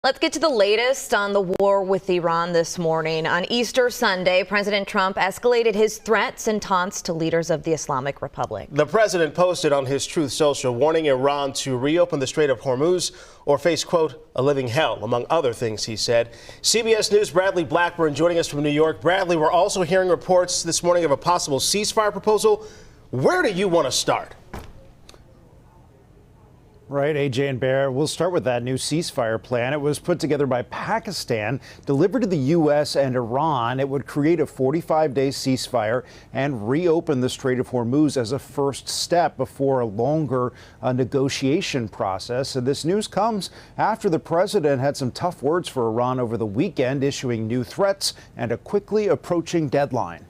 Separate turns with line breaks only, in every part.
Let's get to the latest on the war with Iran this morning. On Easter Sunday, President Trump escalated his threats and taunts to leaders of the Islamic Republic.
The president posted on his Truth Social warning Iran to reopen the Strait of Hormuz or face, quote, a living hell, among other things, he said. CBS News' Bradley Blackburn joining us from New York. Bradley, we're also hearing reports this morning of a possible ceasefire proposal. Where do you want to start?
Right, AJ and Bear, we'll start with that new ceasefire plan. It was put together by Pakistan, delivered to the U.S. and Iran. It would create a 45-day ceasefire and reopen the Strait of Hormuz as a first step before a longer negotiation process. And this news comes after the president had some tough words for Iran over the weekend, issuing new threats and a quickly approaching deadline.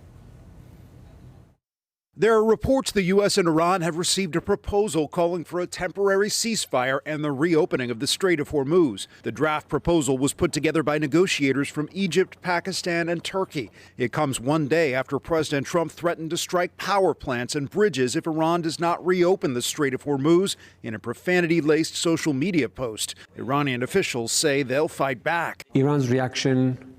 There are reports the U.S. and Iran have received a proposal calling for a temporary ceasefire and the reopening of the Strait of Hormuz. The draft proposal was put together by negotiators from Egypt, Pakistan, and Turkey. It comes one day after President Trump threatened to strike power plants and bridges if Iran does not reopen the Strait of Hormuz in a profanity-laced social media post. Iranian officials say they'll fight back.
Iran's reaction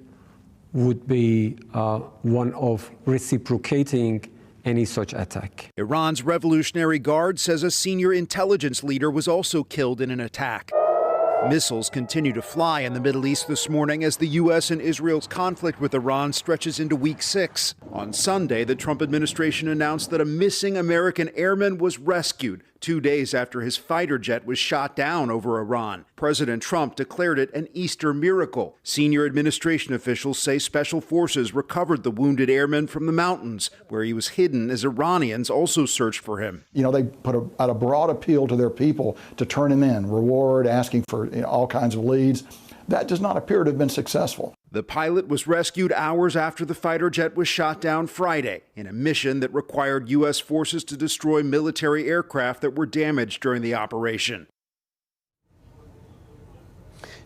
would be one of reciprocating any such attack.
Iran's Revolutionary Guard says a senior intelligence leader was also killed in an attack. Missiles continue to fly in the Middle East this morning as the U.S. and Israel's conflict with Iran stretches into week 6. On Sunday, the Trump administration announced that a missing American airman was rescued 2 days after his fighter jet was shot down over Iran. President Trump declared it an Easter miracle. Senior administration officials say special forces recovered the wounded airman from the mountains, where he was hidden as Iranians also searched for him.
You know, they put out a broad appeal to their people to turn him in, reward, asking for all kinds of leads. That does not appear to have been successful.
The pilot was rescued hours after the fighter jet was shot down Friday in a mission that required U.S. forces to destroy military aircraft that were damaged during the operation.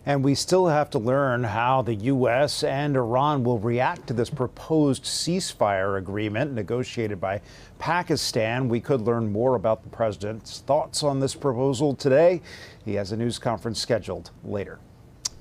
And we still have to learn how the U.S. and Iran will react to this proposed ceasefire agreement negotiated by Pakistan. We could learn more about the president's thoughts on this proposal today. He has a news conference scheduled later.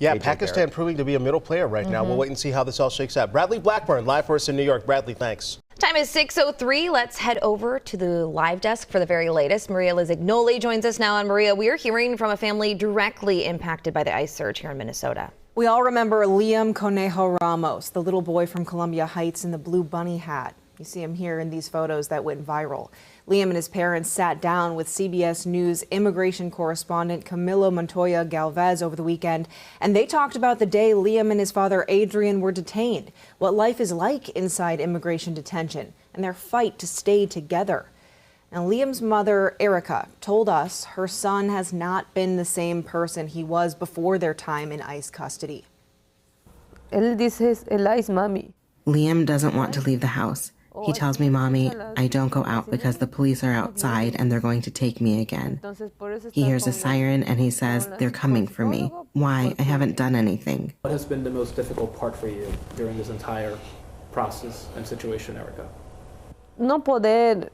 Yeah, Pakistan proving to be a middle player right now. We'll wait and see how this all shakes out. Bradley Blackburn, live for us in New York. Bradley, thanks.
Time is 6:03. Let's head over to the live desk for the very latest. Maria Lizignoli joins us now. And Maria, we are hearing from a family directly impacted by the ice surge here in Minnesota.
We all remember Liam Conejo Ramos, the little boy from Columbia Heights in the blue bunny hat. You see him here in these photos that went viral. Liam and his parents sat down with CBS News immigration correspondent Camilo Montoya Galvez over the weekend, and they talked about the day Liam and his father Adrian were detained, what life is like inside immigration detention, and their fight to stay together. Now, Liam's mother, Erica, told us her son has not been the same person he was before their time in ICE custody.
Él dice, Ela es mami.
Liam doesn't want to leave the house. He tells me, Mommy, I don't go out because the police are outside and they're going to take me again. He hears a siren and he says, they're coming for me. Why? I haven't done anything.
What has been the most difficult part for you during this entire process and situation, Erica?
No poder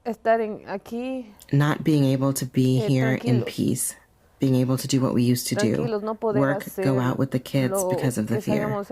estar aquí.
Not being able to be here in peace. Being able to do what we used to do. Work, go out with the kids because of the fear.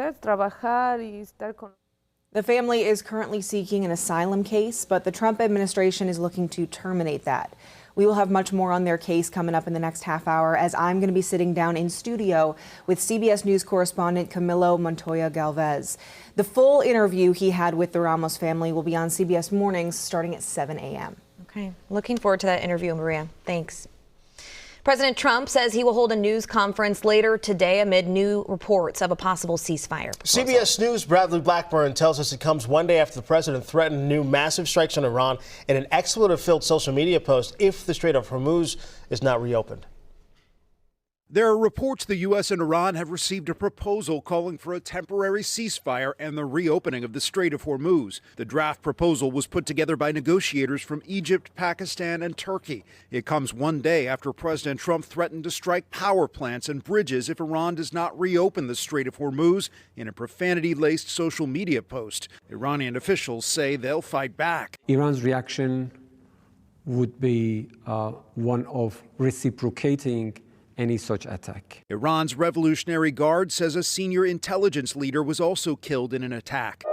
The family is currently seeking an asylum case, but the Trump administration is looking to terminate that. We will have much more on their case coming up in the next half hour, as I'm going to be sitting down in studio with CBS News correspondent Camilo Montoya Galvez. The full interview he had with the Ramos family will be on CBS Mornings starting at 7 a.m.
Okay, looking forward to that interview, Maria. Thanks. President Trump says he will hold a news conference later today amid new reports of a possible ceasefire proposal.
CBS News' Bradley Blackburn tells us it comes one day after the president threatened new massive strikes on Iran in an expletive-filled social media post if the Strait of Hormuz is not reopened.
There are reports the U.S. and Iran have received a proposal calling for a temporary ceasefire and the reopening of the Strait of Hormuz. The draft proposal was put together by negotiators from Egypt, Pakistan, and Turkey. It comes one day after President Trump threatened to strike power plants and bridges if Iran does not reopen the Strait of Hormuz in a profanity-laced social media post. Iranian officials say they'll fight back.
Iran's reaction would be one of reciprocating any such attack.
Iran's Revolutionary Guard says a senior intelligence leader was also killed in an attack.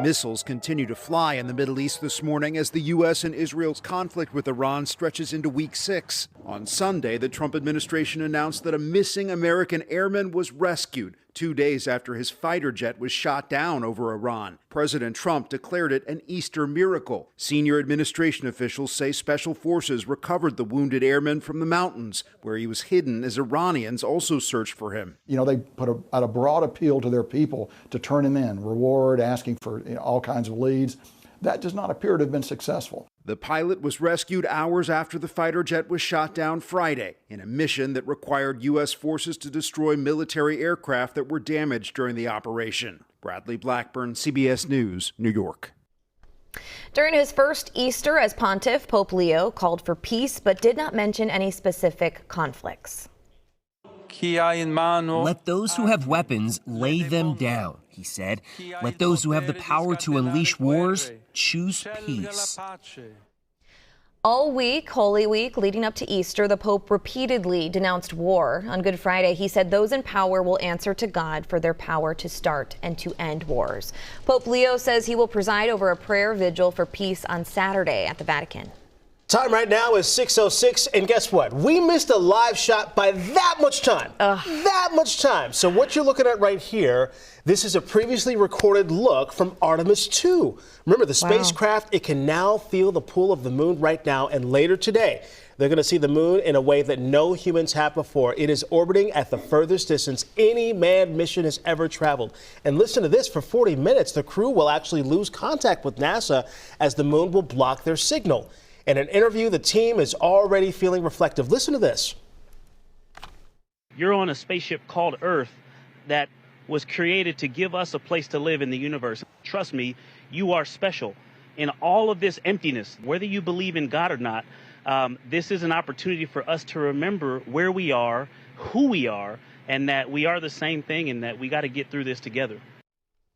Missiles continue to fly in the Middle East this morning as the U.S. and Israel's conflict with Iran stretches into week 6. On Sunday, the Trump administration announced that a missing American airman was rescued 2 days after his fighter jet was shot down over Iran. President Trump declared it an Easter miracle. Senior administration officials say special forces recovered the wounded airman from the mountains, where he was hidden as Iranians also searched for him.
You know, they put out a broad appeal to their people to turn him in, reward, asking for all kinds of leads. That does not appear to have been successful.
The pilot was rescued hours after the fighter jet was shot down Friday in a mission that required U.S. forces to destroy military aircraft that were damaged during the operation. Bradley Blackburn, CBS News, New York.
During his first Easter as pontiff, Pope Leo called for peace but did not mention any specific conflicts.
Let those who have weapons lay them down, he said. Let those who have the power to unleash wars choose peace.
All week, Holy Week, leading up to Easter, the Pope repeatedly denounced war. On Good Friday, he said those in power will answer to God for their power to start and to end wars. Pope Leo says he will preside over a prayer vigil for peace on Saturday at the Vatican.
Time right now is 6:06, and guess what? We missed a live shot by that much time. That much time. So what you're looking at right here, this is a previously recorded look from Artemis 2. Remember, the spacecraft, it can now feel the pull of the moon right now, and later today, they're going to see the moon in a way that no humans have before. It is orbiting at the furthest distance any manned mission has ever traveled. And listen to this, for 40 minutes, the crew will actually lose contact with NASA as the moon will block their signal. In an interview, the team is already feeling reflective. Listen to this.
You're on a spaceship called Earth that was created to give us a place to live in the universe. Trust me, you are special. In all of this emptiness, whether you believe in God or not, this is an opportunity for us to remember where we are, who we are, and that we are the same thing and that we got to get through this together.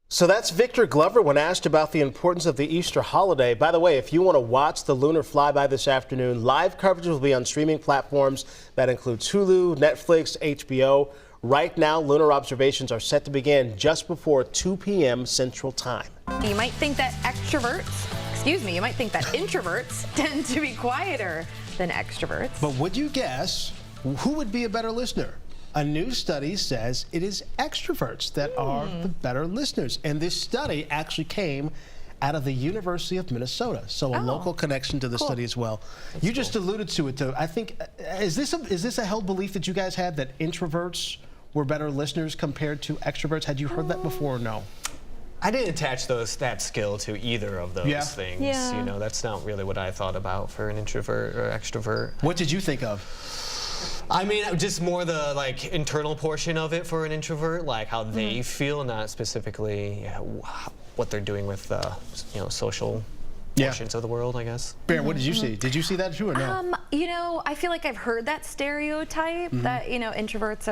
So that's Victor Glover when asked about the importance of the Easter holiday. By the way, if you want to watch the lunar flyby this afternoon, live coverage will be on streaming platforms that includes Hulu, Netflix, HBO. Right now, lunar observations are set to begin just before 2 p.m. Central Time.
You might think that you might think that introverts tend to be quieter than extroverts.
But would you guess who would be a better listener? A new study says it is extroverts that are the better listeners. And this study actually came out of the University of Minnesota. So a local connection to the study as well. That's just alluded to it, though. I think, is this a held belief that you guys had, that introverts were better listeners compared to extroverts? Had you heard that before or no?
I didn't attach that skill to either of those things.
Yeah.
You know, that's not really what I thought about for an introvert or extrovert.
What did you think of?
I mean, just more the internal portion of it for an introvert, like how they feel, not specifically what they're doing with social portions of the world, I guess.
Bear, what did you see? Did you see that too or no?
I feel like I've heard that stereotype that introverts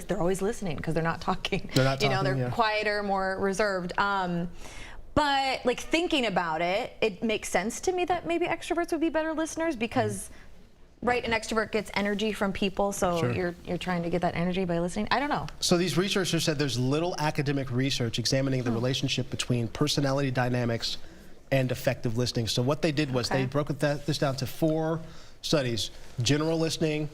they're always listening because they're not talking.
They're not talking.
They're quieter, more reserved. But thinking about it, it makes sense to me that maybe extroverts would be better listeners because. Right, an extrovert gets energy from people, so you're trying to get that energy by listening. I don't know.
So these researchers said there's little academic research examining the relationship between personality dynamics and effective listening. So what they did was they broke this down to 4 studies: general listening,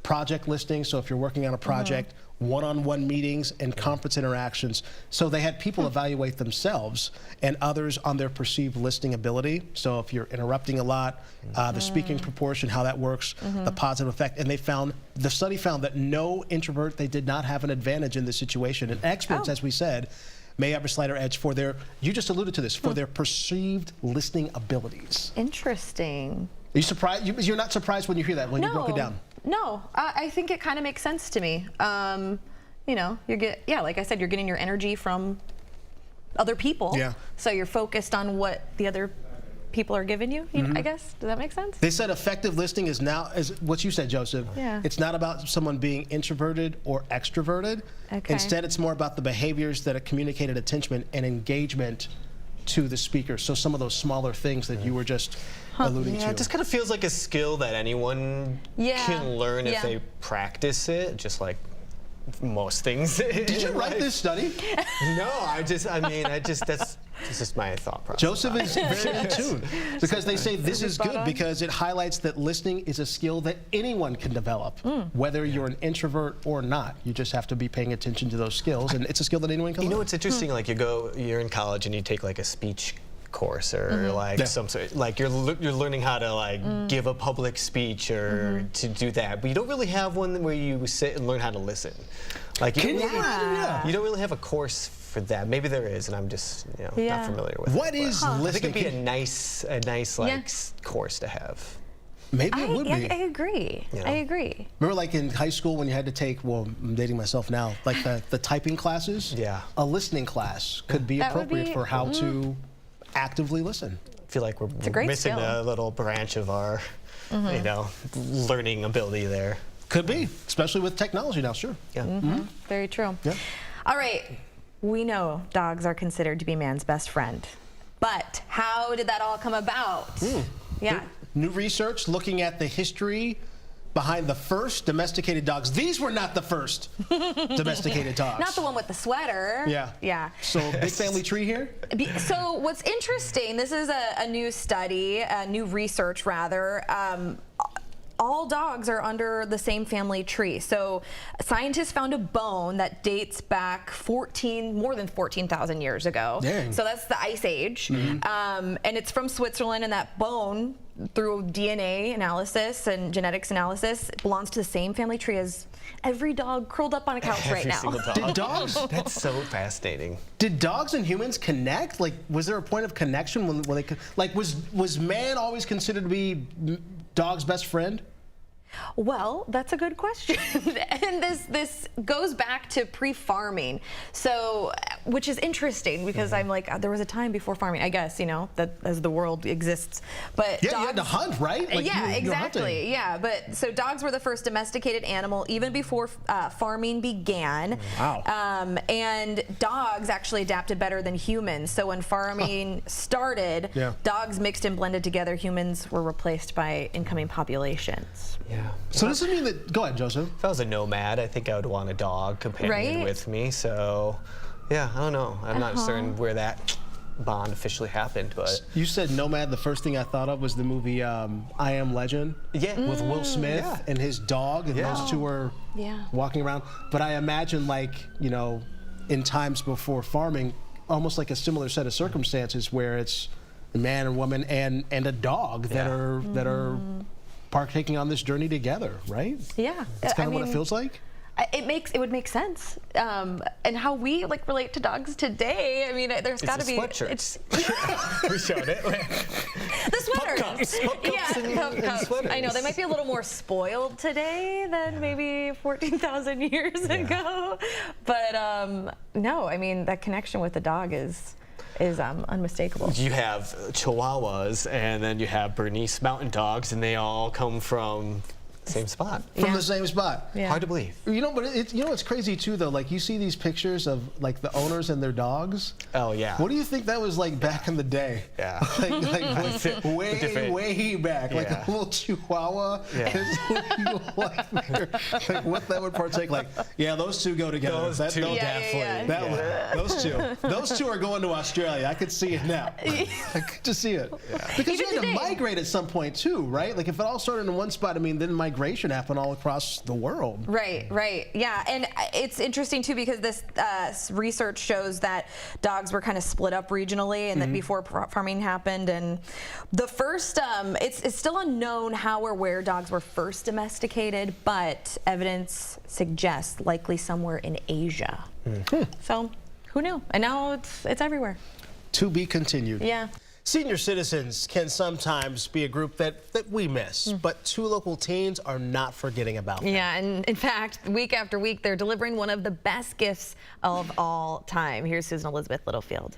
project listening, so if you're working on a project, one-on-one meetings, and conference interactions. So they had people evaluate themselves and others on their perceived listening ability. So if you're interrupting a lot, the speaking proportion, how that works, the positive effect. And the study found that no introvert, they did not have an advantage in this situation. And experts, as we said, may have a slighter edge for their, you just alluded to this, for their perceived listening abilities.
Interesting.
Are you surprised? You're not surprised when you hear that, when you broke it down?
No, I think it kind of makes sense to me. Like I said, you're getting your energy from other people. Yeah. So you're focused on what the other people are giving you, I guess. Does that make sense?
They said effective listening is what you said, Joseph.
Yeah.
It's not about someone being introverted or extroverted.
Okay.
Instead, it's more about the behaviors that communicated attention and engagement to the speaker. So some of those smaller things that you were just alluding to.
It just kind of feels like a skill that anyone can learn if they practice it, just like most things.
Did you write this study?
No, that's just my thought process.
Joseph is very in tune because they say this is good because it highlights that listening is a skill that anyone can develop, whether you're an introvert or not. You just have to be paying attention to those skills, and it's a skill that anyone can learn.
You know what's interesting? Like you're in college and you take like a speech course or like some sort, like you're learning how to like give a public speech or to do that, but you don't really have one where you sit and learn how to listen. Like you don't really have a course for that. Maybe there is, and I'm just not familiar with it.
What is listening?
I think it'd be a nice like course to have.
Maybe it would be.
I agree. I agree.
Remember, like in high school when you had to take, well, I'm dating myself now, like the typing classes? Yeah. A listening class could be appropriate for how to actively listen.
I feel like we're missing a little branch of our, learning ability there.
Could be, especially with technology now, sure.
Yeah. Very true. Yeah. All right. We know dogs are considered to be man's best friend, but how did that all come about? Yeah.
New research looking at the history behind the first domesticated dogs. These were not the first domesticated dogs.
Not the one with the sweater.
Yeah.
Yeah.
So big family tree here?
So what's interesting, this is a new study, new research rather. All dogs are under the same family tree. So scientists found a bone that dates back more than 14,000 years ago. Dang. So that's the Ice Age. And it's from Switzerland, and that bone, through DNA analysis and genetics analysis, belongs to the same family tree as every dog curled up on a couch right now.
Single dog.
Did dogs?
That's so fascinating.
Did dogs and humans connect? Like, was there a point of connection when they could? Like, was man always considered to be dog's best friend?
Well, that's a good question. And this goes back to pre-farming. So, which is interesting because I'm like, there was a time before farming, I guess, that as the world exists. But
yeah, dogs, you had to hunt, right? Like
exactly. Yeah, but so dogs were the first domesticated animal even before farming began.
Wow.
And dogs actually adapted better than humans. So when farming started, dogs mixed and blended together. Humans were replaced by incoming populations.
Yeah.
So does it mean that? Go ahead, Joseph.
If I was a nomad, I think I would want a dog companion with me. So, yeah, I don't know. I'm not certain where that bond officially happened, but
you said nomad. The first thing I thought of was the movie I Am Legend.
Yeah.
With Will Smith and his dog, and those two were walking around. But I imagine, like, in times before farming, almost like a similar set of circumstances where it's a man or woman and a dog that are partaking on this journey together, right?
Yeah.
That's kind of what it feels like?
It would make sense. And how we relate to dogs today, I mean, there's got to be...
It's we showed it.
The sweater. Pup cups. I know, they might be a little more spoiled today than maybe 14,000 years ago. But no, I mean, that connection with the dog is unmistakable.
You have Chihuahuas, and then you have Bernese Mountain Dogs, and they all come from the same spot.
From the same spot.
Yeah.
Hard to believe.
But it's crazy too though. Like you see these pictures of like the owners and their dogs.
Oh yeah.
What do you think that was like back in the day?
Yeah.
like way back. Like a little Chihuahua. Like what that would partake. Like those two go together.
Those two definitely.
Those two are going to Australia. I could see it now. I could just see it. Yeah. Because you had to migrate at some point too, right? Like if it all started in one spot, I mean, then migration happened all across the world.
Right. Yeah, and it's interesting too because this research shows that dogs were kind of split up regionally, and that before farming happened, and the first, it's still unknown how or where dogs were first domesticated, but evidence suggests likely somewhere in Asia. So who knew? And now it's everywhere.
To be continued.
Yeah.
Senior citizens can sometimes be a group that we miss, but two local teens are not forgetting about them.
Yeah, and in fact, week after week, they're delivering one of the best gifts of all time. Here's Susan Elizabeth Littlefield.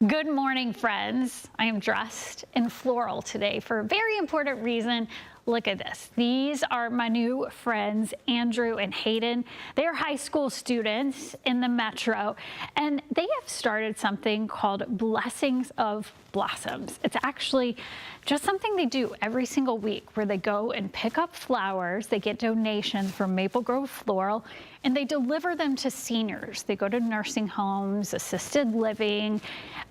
Good morning, friends. I am dressed in floral today for a very important reason. Look at this. These are my new friends, Andrew and Hayden. They're high school students in the Metro, and they have started something called Blessings of Blossoms. It's actually just something they do every single week where they go and pick up flowers. They get donations from Maple Grove Floral, and they deliver them to seniors. They go to nursing homes, assisted living,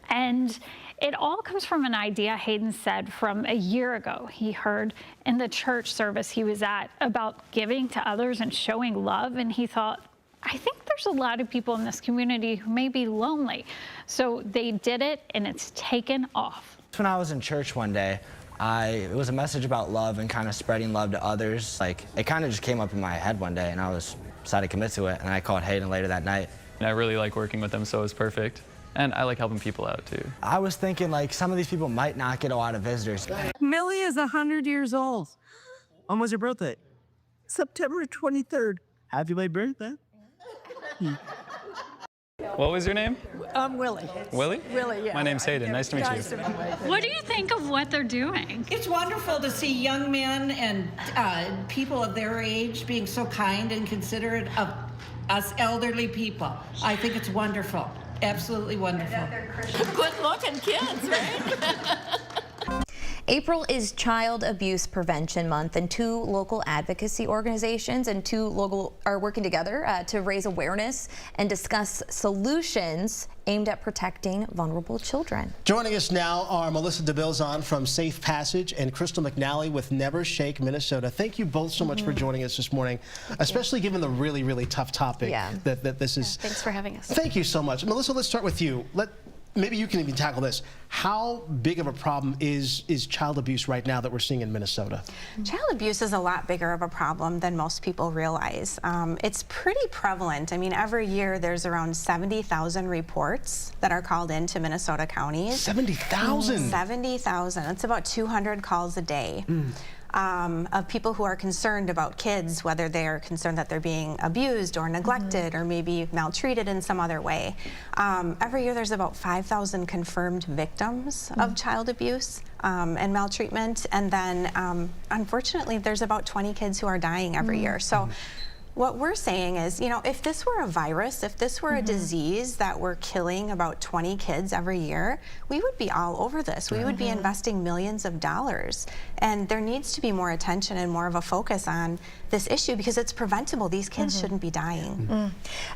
and it all comes from an idea Hayden said from a year ago. He heard in the church service he was at about giving to others and showing love, and he thought, I think there's a lot of people in this community who may be lonely. So they did it, and it's taken off.
When I was in church one day, it was a message about love and kind of spreading love to others. Like, it kind of just came up in my head one day, and I decided to commit to it, and I called Hayden later that night.
I really like working with them, so it was perfect. And I like helping people out, too.
I was thinking, like, some of these people might not get a lot of visitors.
Millie is 100 years old.
When was your birthday?
September 23rd.
Happy late birthday.
What was your name?
Willie.
Willie?
Willie, yeah.
My name's Hayden. Nice to meet you.
What do you think of what they're doing?
It's wonderful to see young men and people of their age being so kind and considerate of us elderly people. I think it's wonderful. Absolutely wonderful.
Good-looking kids, right?
April is Child Abuse Prevention Month, and 2 local advocacy organizations and 2 local are working together to raise awareness and discuss solutions aimed at protecting vulnerable children.
Joining us now are Melissa DeBilzon from Safe Passage and Crystal McNally with Never Shake Minnesota. Thank you both so much for joining us this morning, especially given the really, really tough topic that this is.
Thanks for having us.
Thank you so much. Melissa, let's start with you. Maybe you can even tackle this. How big of a problem is child abuse right now that we're seeing in Minnesota?
Child abuse is a lot bigger of a problem than most people realize. It's pretty prevalent. I mean, every year there's around 70,000 reports that are called into Minnesota counties.
70,000?
70,000. It's about 200 calls a day. Of people who are concerned about kids, whether they're concerned that they're being abused or neglected or maybe maltreated in some other way. Every year there's about 5,000 confirmed victims of child abuse and maltreatment, and then unfortunately there's about 20 kids who are dying every year. So what we're saying is, you know, if this were a virus, if this were a disease that were killing about 20 kids every year, we would be all over this. We would be investing millions of dollars. And there needs to be more attention and more of a focus on this issue because it's preventable. These kids shouldn't be dying.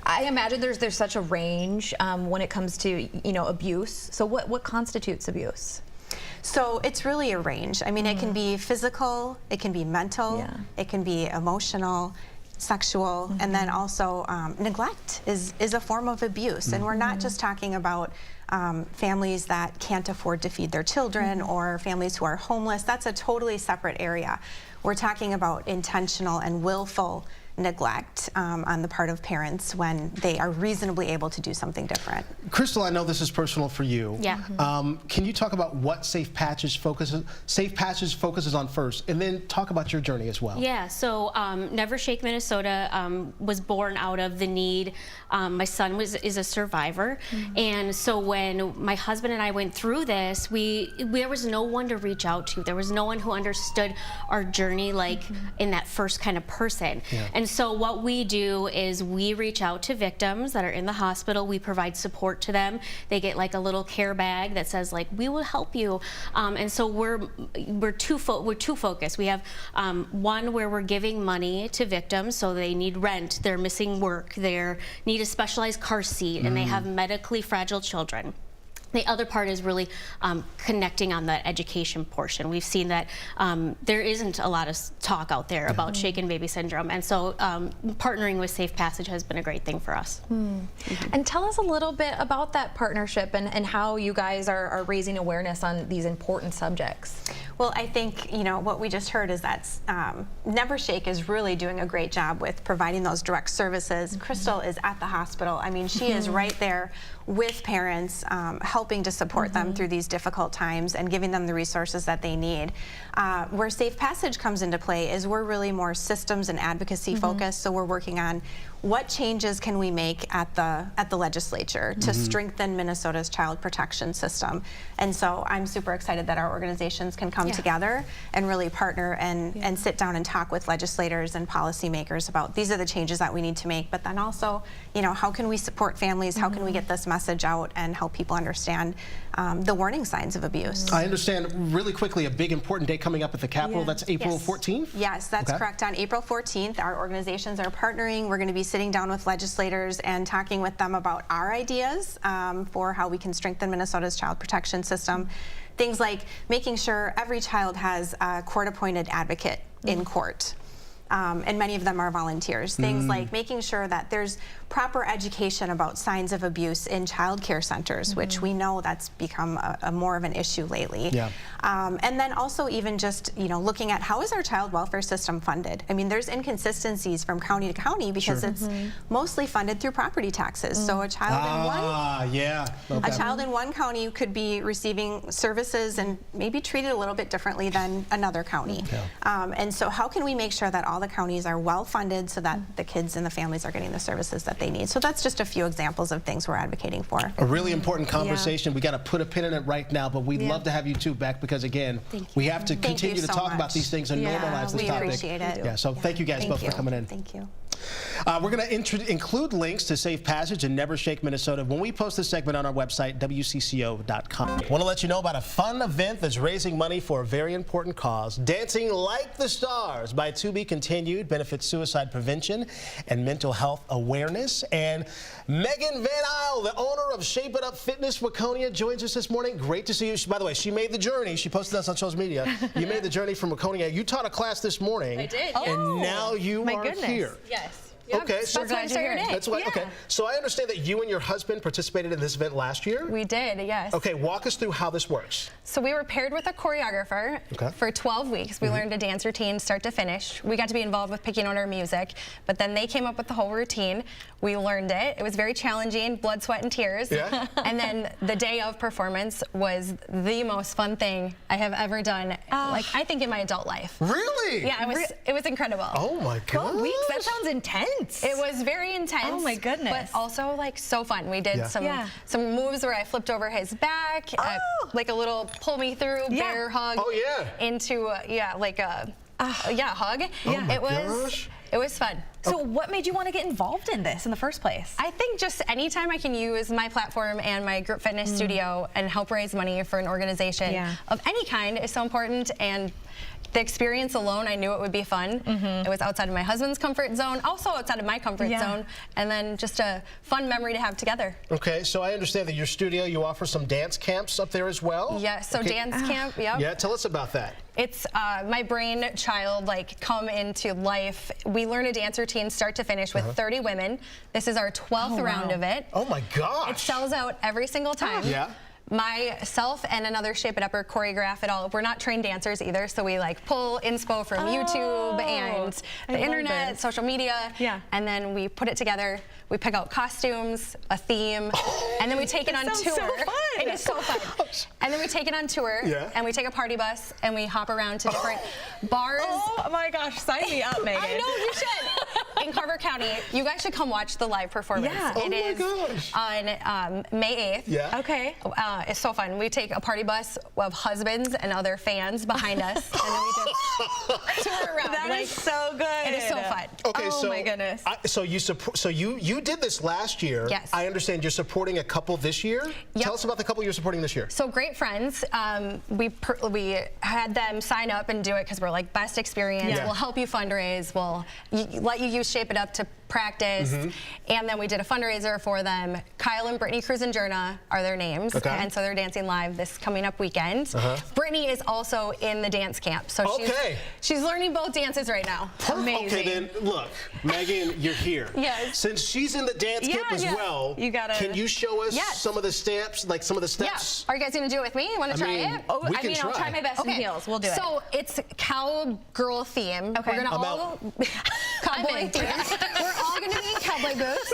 I imagine there's such a range when it comes to, you know, abuse. So what constitutes abuse?
So it's really a range. I mean, it can be physical, it can be mental, it can be emotional, sexual, and then also neglect is a form of abuse. And we're not just talking about families that can't afford to feed their children or families who are homeless. That's a totally separate area. We're talking about intentional and willful neglect on the part of parents when they are reasonably able to do something different.
Crystal, I know this is personal for you.
Yeah.
Can you talk about what Safe Passage focuses on first, and then talk about your journey as well?
Yeah, so Never Shake Minnesota was born out of the need. My son is a survivor, and so when my husband and I went through this, there was no one to reach out to. There was no one who understood our journey like in that first kind of person. And so what we do is we reach out to victims that are in the hospital. We provide support to them. They get like a little care bag that says like, we will help you. And so we're two focused. We have one where we're giving money to victims, so they need rent, they're missing work, they need a specialized car seat, and they have medically fragile children. The other part is really connecting on the education portion. We've seen that there isn't a lot of talk out there about shaken baby syndrome, and so partnering with Safe Passage has been a great thing for us.
And tell us a little bit about that partnership and how you guys are raising awareness on these important subjects.
Well, I think, you know, what we just heard is that Never Shake is really doing a great job with providing those direct services. Crystal is at the hospital. I mean, she is right there with parents, helping to support them through these difficult times and giving them the resources that they need. Where Safe Passage comes into play is we're really more systems and advocacy focused, so we're working on what changes can we make at the legislature to strengthen Minnesota's child protection system? And so I'm super excited that our organizations can come together and really partner and sit down and talk with legislators and policymakers about these are the changes that we need to make, but then also, you know, how can we support families? How can we get this message out and help people understand the warning signs of abuse?
I understand really quickly a big important day coming up at the Capitol. That's April 14th?
Yes, that's correct. On April 14th, our organizations are partnering. We're going to be sitting down with legislators and talking with them about our ideas for how we can strengthen Minnesota's child protection system. Things like making sure every child has a court-appointed advocate in court. And many of them are volunteers. Things like making sure that there's proper education about signs of abuse in child care centers, which we know that's become a more of an issue lately. And then also even just, you know, looking at how is our child welfare system funded? I mean, there's inconsistencies from county to county because it's mostly funded through property taxes. So a child a child in one county could be receiving services and maybe treated a little bit differently than another county. And so how can we make sure that all the counties are well funded so that the kids and the families are getting the services that they need? So that's just a few examples of things we're advocating for.
A really important conversation. We got to put a pin in it right now, but we'd love to have you two back because, again, we have to continue to talk about these things and normalize this topic.
We appreciate it.
Yeah, so thank you guys both for coming in.
Thank you.
We're going to include links to Safe Passage and Never Shake Minnesota when we post this segment on our website, WCCO.com. I want to let you know about a fun event that's raising money for a very important cause. Dancing Like the Stars by To Be Continued benefits suicide prevention and mental health awareness. And Megan Van Isle, the owner of Shape It Up Fitness Waconia, joins us this morning. Great to see you. By the way, she made the journey. She posted us on social media. You made the journey from Waconia. You taught a class this morning.
I did.
And now you are here.
Yes.
Okay, so
that's why I started it.
That's why. Okay, so I understand that you and your husband participated in this event last year.
We did, yes.
Okay, walk us through how this works.
So we were paired with a choreographer for 12 weeks. We learned a dance routine start to finish. We got to be involved with picking out our music, but then they came up with the whole routine. We learned it. It was very challenging, blood, sweat, and tears. Yeah. And then the day of performance was the most fun thing I have ever done, like I think in my adult life.
Really?
Yeah, it was incredible.
Oh my God.
12 weeks? That sounds intense. It was very intense. Oh my goodness. But also like so fun. We did some moves where I flipped over his back, like a little pull me through bear hug into like a hug. It was fun.
So what made you want to get involved in this in the first place?
I think just anytime I can use my platform and my group fitness studio and help raise money for an organization of any kind is so important. And the experience alone, I knew it would be fun. It was outside of my husband's comfort zone, also outside of my comfort zone, and then just a fun memory to have together.
Okay, so I understand that your studio, you offer some dance camps up there as well?
Yeah, so dance camp,
Yeah, tell us about that.
It's my brainchild, like, come into life. We learn a dance routine start to finish with 30 women. This is our 12th round of it.
Oh my gosh.
It sells out every single time.
Yeah.
Myself and another Shape It Upper choreograph it all. We're not trained dancers either, so we like pull inspo from YouTube and the internet, social media, and then we put it together. We pick out costumes, a theme, and then we take it on tour. So fun. It is so fun. And then we take it on tour, and we take a party bus, and we hop around to different bars.
Oh my gosh, sign me up, Megan.
I know, you should. In Carver County, you guys should come watch the live performance.
Yeah.
It is on May 8th.
Yeah.
Okay. It's so fun. We take a party bus of husbands and other fans behind us, and then we just tour around.
That is so good.
It is so fun.
Okay,
oh
so
my goodness.
You did this last year.
Yes.
I understand you're supporting a couple this year.
Yep.
Tell us about the couple you're supporting this year.
So Great Friends, we had them sign up and do it because we're like best experience.
Yeah.
We'll help you fundraise. We'll let you use Shape It Up to practice. And then we did a fundraiser for them. Kyle and Brittany Cruz and Jerna are their names. And so they're dancing live this coming up weekend. Brittany is also in the dance camp. So she's learning both dances right now.
Amazing. Okay, then look, Megan, you're here.
Yes.
Since she's in the dance camp as well, can you show us some of the steps, like some of the steps?
Yeah. Are you guys going to do it with me? You want to try it?
Oh, I'll try my best in heels. We'll do it.
So it's cowgirl theme. We're going to all cowboy theme. We're all going to be in cowboy boots.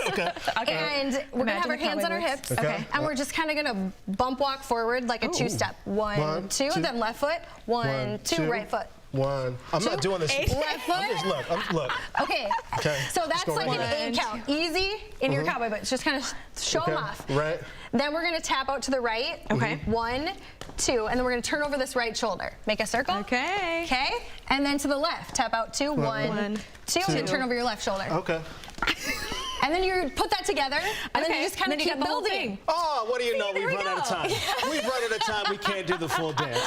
And we're going to have our hands on our hips. And we're just kind of going to bump walk forward like a two-step. 1, 2, then left foot. 1, 2, right foot.
1. I'm not doing this.
Left foot.
Look.
Okay. So that's like an 8 count. Easy in your cowboy boots. Just kind of show them off.
Right.
Then we're going to tap out to the right.
Okay.
1, 2, and then we're going to turn over this right shoulder. Make a circle.
Okay.
Okay. And then to the left. Tap out 2, 1, 2, and turn over your left shoulder.
Okay.
And then you put that together, and then you just kind of keep building.
Oh, what do you know? We've run out of time. We've run out of time. We can't do the full dance.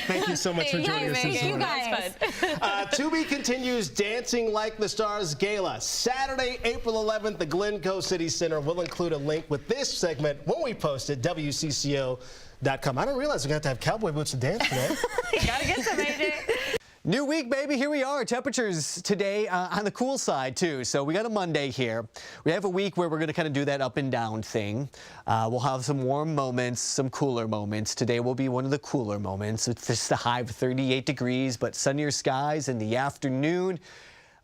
Thank you so much for joining us this morning. To be continues Dancing Like the Stars Gala. Saturday, April 11th, the Glencoe City Center. We'll include a link with this segment when we post it, WCCO.com. I didn't realize we're going to have cowboy boots to dance today.
You got to get some, AJ.
New week, baby. Here we are. Temperatures today on the cool side, too. So we got a Monday here. We have a week where we're going to kind of do that up and down thing. We'll have some warm moments, some cooler moments. Today will be one of the cooler moments. It's just a high of 38 degrees, but sunnier skies in the afternoon.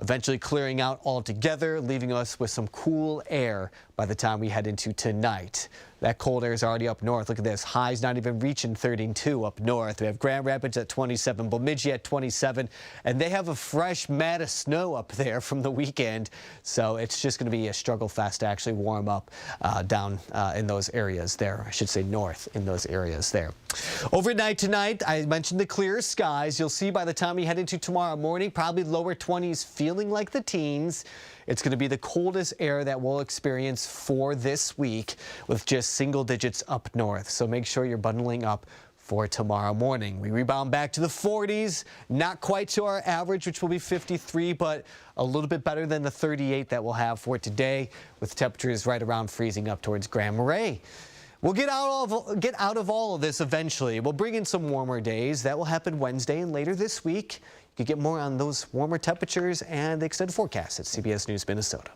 Eventually clearing out altogether, leaving us with some cool air by the time we head into tonight. That cold air is already up north. Look at this. Highs not even reaching 32 up north. We have Grand Rapids at 27, Bemidji at 27, and they have a fresh mat of snow up there from the weekend. So it's just going to be a struggle fest to actually warm up down in those areas there. I should say north in those areas there. Overnight tonight, I mentioned the clear skies. You'll see by the time we head into tomorrow morning, probably lower 20s, feeling like the teens. It's going to be the coldest air that we'll experience for this week with just single digits up north. So make sure you're bundling up for tomorrow morning. We rebound back to the 40s, not quite to our average, which will be 53, but a little bit better than the 38 that we'll have for today, with temperatures right around freezing up towards Grand Marais. We'll get out of all of this eventually. We'll bring in some warmer days. That will happen Wednesday and later this week. You can get more on those warmer temperatures and the extended forecast at CBS News Minnesota.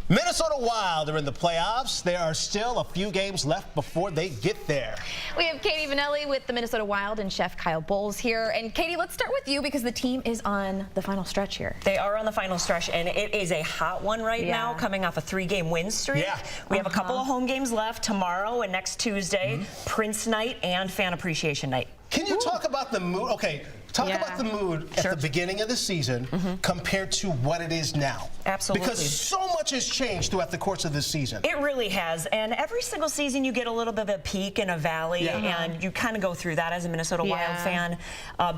Minnesota Wild are in the playoffs. There are still a few games left before they get there.
We have Katie Vanelli with the Minnesota Wild and Chef Kyle Bowles here. And Katie, let's start with you because the team is on the final stretch here.
They are on the final stretch, and it is a hot one right now, coming off a 3-game win streak. We have a couple of home games left tomorrow and next Tuesday, Prince Night and Fan Appreciation Night.
Can you talk about the mood? Okay, talk about the mood at the beginning of the season compared to what it is now.
Absolutely.
Because so much has changed throughout the course of this season.
It really has. And every single season you get a little bit of a peak and a valley, and you kind of go through that as a Minnesota Wild fan.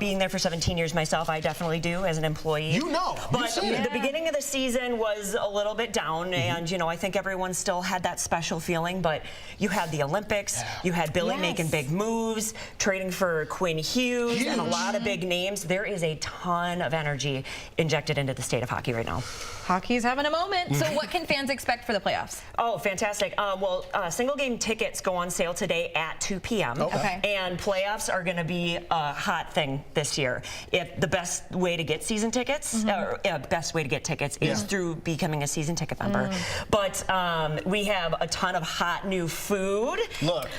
Being there for 17 years myself, I definitely do as an employee.
You know.
But the beginning of the season was a little bit down, and, you know, I think everyone still had that special feeling. But you had the Olympics, you had Billy making big moves, trading for Quinn Hughes, and a lot of big names. There is a ton of energy injected into the state of hockey right now.
Hockey's having a moment. So what can fans expect for the playoffs?
Oh, fantastic. Well, single game tickets go on sale today at 2 p.m. And playoffs are going to be a hot thing this year. The best way to get season tickets, best way to get tickets is through becoming a season ticket member. But we have a ton of hot new food.
Look.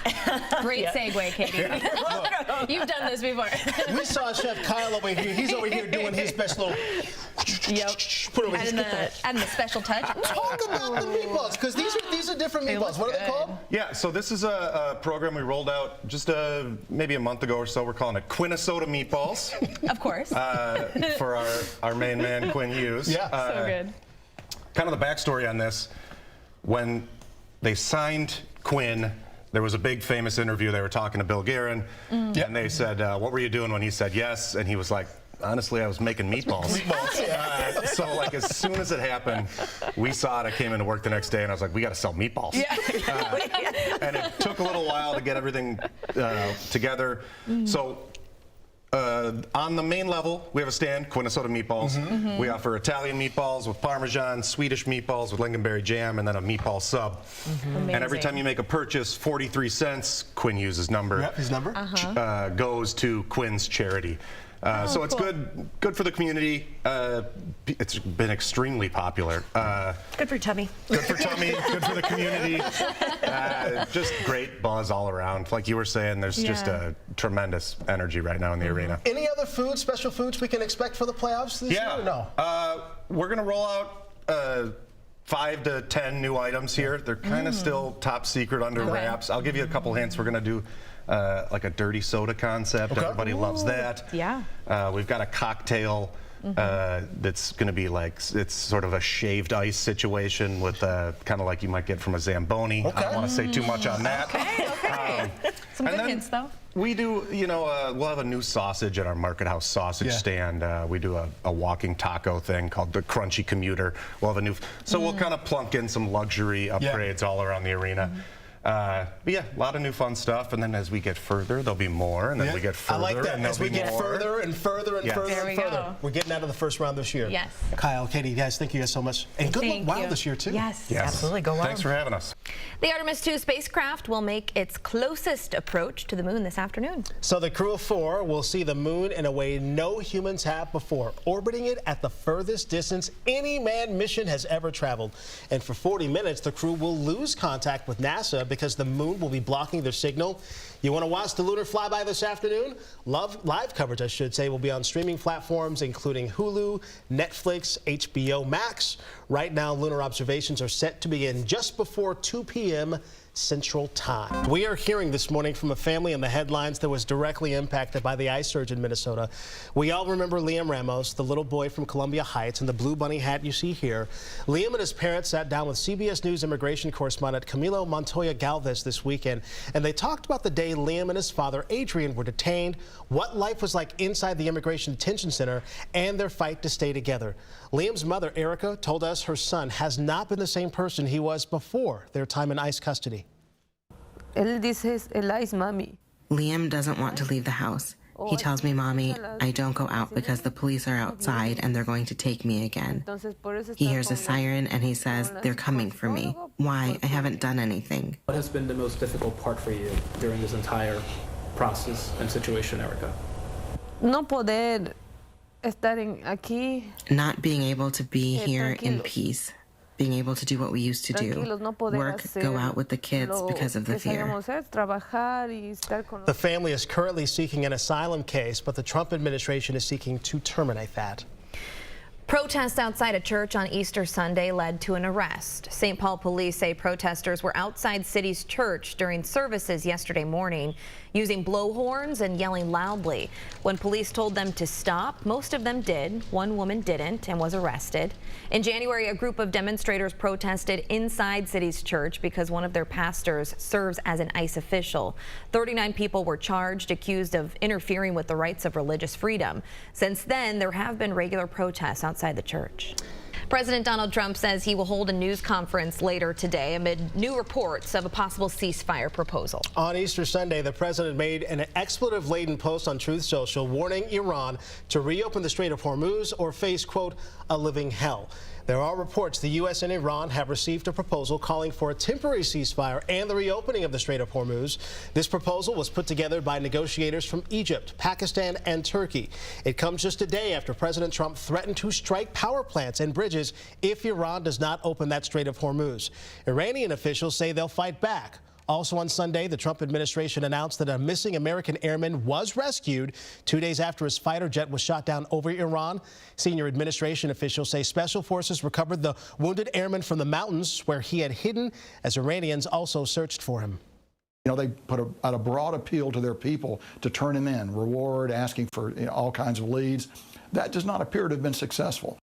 Great segue, Katie. You've done this before.
We saw Chef Kyle over here. He's over here doing his best little... Put over
adding the special touch.
Talk about the meatballs, because these are different meatballs. What are they called?
Yeah, so this is a program we rolled out just maybe a month ago or so. We're calling it Quinnesota Meatballs.
Of course.
For our main man, Quinn Hughes.
Yeah, so good.
Kind of the backstory on this, when they signed Quinn, there was a big famous interview. They were talking to Bill Guerin, and they said, what were you doing when he said yes? And he was like, honestly, I was making meatballs. So, like, as soon as it happened, we saw it. I came into work the next day, and I was like, we got to sell meatballs. And it took a little while to get everything together. So, on the main level, we have a stand, Quinnesota Meatballs. We offer Italian meatballs with Parmesan, Swedish meatballs with lingonberry jam, and then a meatball sub. And every time you make a purchase, 43 cents, Quinn Hughes' number,
his number,
goes to Quinn's charity. So it's good for the community. It's been extremely popular.
Good for tummy.
Good for tummy. Good for the community. Just great buzz all around. Like you were saying, there's just a tremendous energy right now in the arena.
Any other foods, special foods we can expect for the playoffs this year or no?
We're going to roll out 5 to 10 new items here. They're kind of still top secret under wraps. I'll give you a couple hints. We're going to do like a dirty soda concept. Everybody loves that.
Yeah.
We've got a cocktail that's going to be like, it's sort of a shaved ice situation with kind of like you might get from a Zamboni. I don't want to say too much on that.
Okay. Some good hints, though.
We do, you know, we'll have a new sausage at our Market House sausage stand. We do a walking taco thing called the Crunchy Commuter. We'll have a new, so we'll kind of plunk in some luxury upgrades all around the arena. But yeah, a lot of new fun stuff, and then as we get further, there'll be more, and then we get further,
I like that.
and
As we get further and further and further
There
and
we
further.
go.
We're getting out of the first round this year.
Yes.
Kyle, Katie, guys, thank you guys so much. And good luck
Thank
Wild
you.
this year, too.
Yes.
Absolutely. Go Wild.
Thanks for having us.
The Artemis 2 spacecraft will make its closest approach to the moon this afternoon.
So the crew of 4 will see the moon in a way no humans have before, orbiting it at the furthest distance any manned mission has ever traveled. And for 40 minutes, the crew will lose contact with NASA because the moon will be blocking their signal. You want to watch the lunar flyby this afternoon? Live coverage, I should say, will be on streaming platforms including Hulu, Netflix, HBO Max. Right now, lunar observations are set to begin just before 2 p.m. Central Time. We are hearing this morning from a family in the headlines that was directly impacted by the ice surge in Minnesota. We all remember Liam Ramos, the little boy from Columbia Heights, in the blue bunny hat you see here. Liam and his parents sat down with CBS News immigration correspondent Camilo Montoya Galvez this weekend, and they talked about the day Liam and his father, Adrian, were detained, what life was like inside the immigration detention center, and their fight to stay together. Liam's mother, Erica, told us her son has not been the same person he was before their time in ICE custody.
Liam doesn't want to leave the house. He tells me, Mommy, I don't go out because the police are outside and they're going to take me again. He hears a siren and he says, they're coming for me. Why? I haven't done anything.
What has been the most difficult part for you during this entire process and situation, Erica?
Not being able to be here in peace. Being able to do what we used to do. Work, go out with the kids because of the fear.
The family is currently seeking an asylum case, but the Trump administration is seeking to terminate that.
Protests outside a church on Easter Sunday led to an arrest. St. Paul police say protesters were outside city's church during services yesterday morning, using blowhorns and yelling loudly. When police told them to stop, most of them did. One woman didn't and was arrested. In January, a group of demonstrators protested inside city's church because one of their pastors serves as an ICE official. 39 people were charged, accused of interfering with the rights of religious freedom. Since then, there have been regular protests outside the church. President Donald Trump says he will hold a news conference later today amid new reports of a possible ceasefire proposal.
On Easter Sunday, the president made an expletive-laden post on Truth Social warning Iran to reopen the Strait of Hormuz or face, quote, a living hell. There are reports the U.S. and Iran have received a proposal calling for a temporary ceasefire and the reopening of the Strait of Hormuz. This proposal was put together by negotiators from Egypt, Pakistan, and Turkey. It comes just a day after President Trump threatened to strike power plants and bridges if Iran does not open that Strait of Hormuz. Iranian officials say they'll fight back. Also on Sunday, the Trump administration announced that a missing American airman was rescued 2 days after his fighter jet was shot down over Iran. Senior administration officials say special forces recovered the wounded airman from the mountains where he had hidden as Iranians also searched for him.
You know, they put out a broad appeal to their people to turn him in, reward, asking for all kinds of leads. That does not appear to have been successful.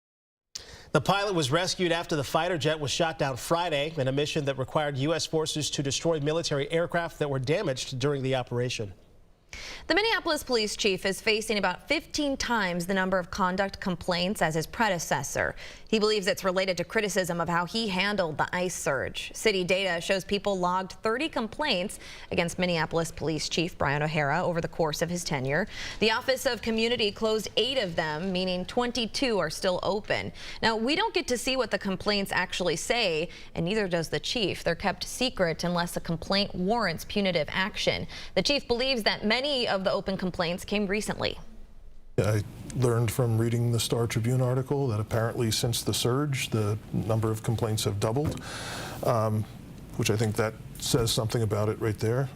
The pilot was rescued after the fighter jet was shot down Friday in a mission that required U.S. forces to destroy military aircraft that were damaged during the operation.
The Minneapolis police chief is facing about 15 times the number of conduct complaints as his predecessor. He believes it's related to criticism of how he handled the ICE surge. City data shows people logged 30 complaints against Minneapolis Police Chief Brian O'Hara over the course of his tenure. The Office of Community closed 8 of them, meaning 22 are still open. Now, we don't get to see what the complaints actually say, and neither does the chief. They're kept secret unless a complaint warrants punitive action. The chief believes that many of the open complaints came recently.
I learned from reading the Star Tribune article that apparently since the surge, the number of complaints have doubled, which I think that says something about it right there.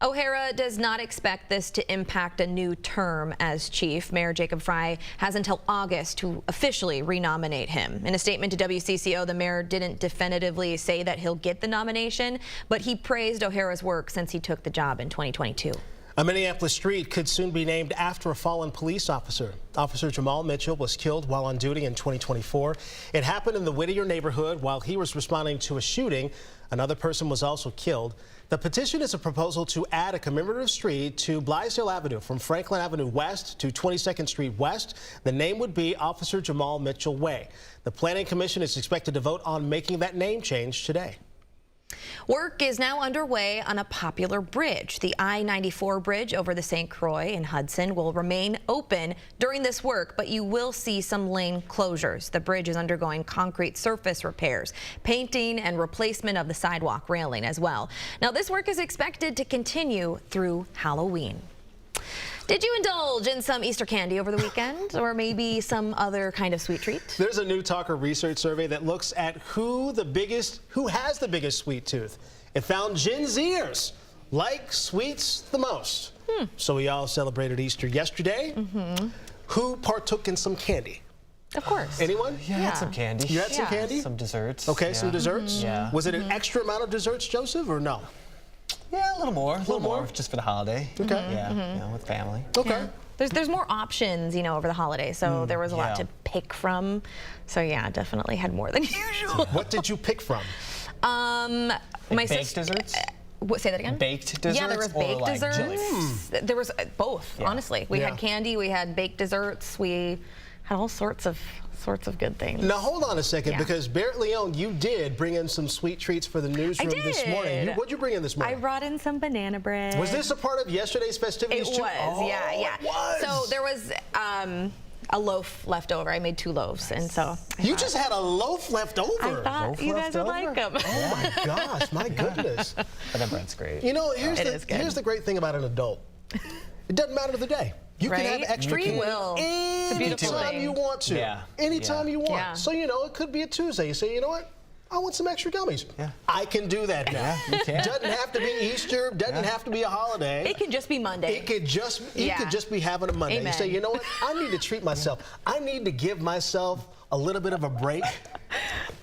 O'Hara does not expect this to impact a new term as chief. Mayor Jacob Fry has until August to officially renominate him. In a statement to WCCO, the mayor didn't definitively say that he'll get the nomination, but he praised O'Hara's work since he took the job in 2022.
A Minneapolis street could soon be named after a fallen police officer. Officer Jamal Mitchell was killed while on duty in 2024. It happened in the Whittier neighborhood while he was responding to a shooting. Another person was also killed. The petition is a proposal to add a commemorative street to Blaisdell Avenue from Franklin Avenue West to 22nd Street West. The name would be Officer Jamal Mitchell Way. The Planning Commission is expected to vote on making that name change today.
Work is now underway on a popular bridge. The I-94 bridge over the St. Croix in Hudson will remain open during this work, but you will see some lane closures. The bridge is undergoing concrete surface repairs, painting, and replacement of the sidewalk railing as well. Now, this work is expected to continue through Halloween. Did you indulge in some Easter candy over the weekend, or maybe some other kind of sweet treat?
There's a new Talker research survey that looks at who has the biggest sweet tooth. It found Gen Zers like sweets the most. So we all celebrated Easter yesterday. Who partook in some candy?
Of course.
Anyone?
Yeah, I had some candy.
You had some candy?
Some desserts.
Okay, some desserts?
Yeah.
Was it an extra amount of desserts, Joseph, or no?
Yeah, a little more, just for the holiday.
Okay.
Yeah, with family.
Okay.
There's more options, over the holidays, so there was a lot to pick from. So yeah, definitely had more than usual.
What did you pick from?
My
baked desserts?
Say that again?
Baked desserts?
Yeah, there was baked desserts. There was both, honestly. We had candy, we had baked desserts, we had all sorts of good things.
Now hold on a second, because Beret Leone, you did bring in some sweet treats for the newsroom this morning. What'd you bring in this morning?
I brought in some banana bread.
Was this a part of yesterday's festivities too?
It was, yeah.
It was.
So there was a loaf left over. I made 2 loaves, and so
you just had a loaf left over.
I thought you guys would like them.
Oh my gosh, my goodness.
But bread's great.
Here's the great thing about an adult. It doesn't matter the day. You can have extra
free will.
Anytime you want to.
Yeah.
Anytime you want.
Yeah.
So, it could be a Tuesday. You say, you know what? I want some extra gummies. Yeah. I can do that now.
Yeah, you can.
Doesn't have to be Easter. Doesn't have to be a holiday.
It can just be Monday.
It could just be having a Monday.
Amen.
You say, you know what? I need to treat myself. I need to give myself a little bit of a break.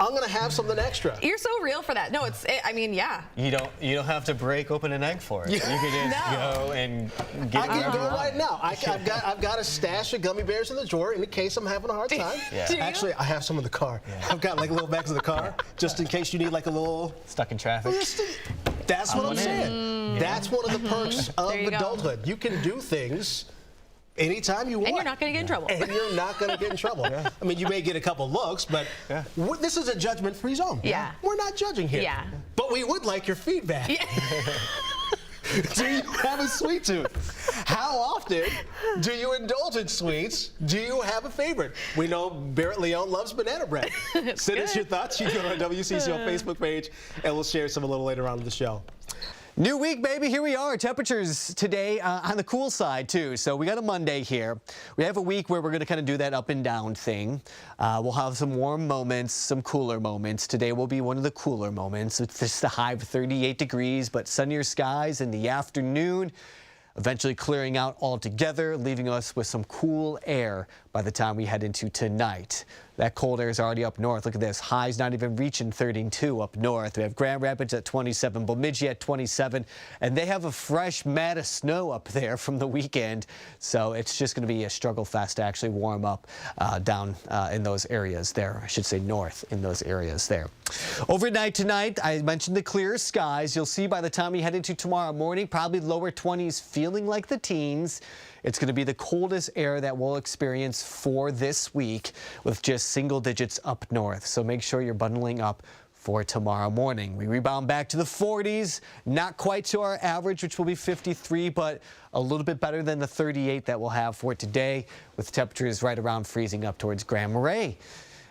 I'm gonna have something extra.
You're so real for that. No, yeah.
You don't have to break open an egg for it. You could just go and get it.
I can do it right now. I've got a stash of gummy bears in the drawer in case I'm having a hard time. Actually, I have some in the car. I've got like little bags in the car just in case you need like a little
stuck in traffic.
That's what I'm saying. That's one of the perks of adulthood. You can do things anytime you want.
And you're not going to get in trouble.
And you're not going to get in trouble. I mean, you may get a couple looks, but this is a judgment-free zone.
Yeah.
We're not judging here.
Yeah.
But we would like your feedback.
Yeah.
Do you have a sweet tooth? How often do you indulge in sweets? Do you have a favorite? We know Beret Leone loves banana bread. Send us your thoughts. You can go to our WCCO Facebook page, and we'll share some a little later on in the show.
New week, baby. Here we are. Temperatures today on the cool side, too. So we got a Monday here. We have a week where we're going to kind of do that up and down thing. We'll have some warm moments, some cooler moments. Today will be one of the cooler moments. It's just a high of 38 degrees, but sunnier skies in the afternoon. Eventually clearing out altogether, leaving us with some cool air by the time we head into tonight. That cold air is already up north. Look at this. Highs not even reaching 32 up north. We have Grand Rapids at 27, Bemidji at 27, and they have a fresh mat of snow up there from the weekend. So it's just going to be a struggle fest to actually warm up down in those areas there. I should say north in those areas there. Overnight tonight, I mentioned the clear skies. You'll see by the time we head into tomorrow morning, probably lower 20s, feeling like the teens. It's going to be the coldest air that we'll experience for this week with just single digits up north. So make sure you're bundling up for tomorrow morning. We rebound back to the 40s, not quite to our average, which will be 53, but a little bit better than the 38 that we'll have for today, with temperatures right around freezing up towards Grand Marais.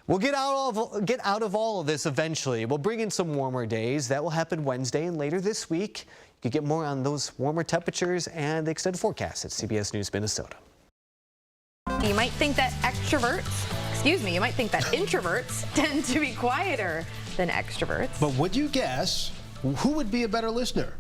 We'll get out of all of this eventually. We'll bring in some warmer days. That will happen Wednesday and later this week. You can get more on those warmer temperatures and the extended forecast at CBS News Minnesota.
You might think that introverts tend to be quieter than extroverts.
But would you guess who would be a better listener?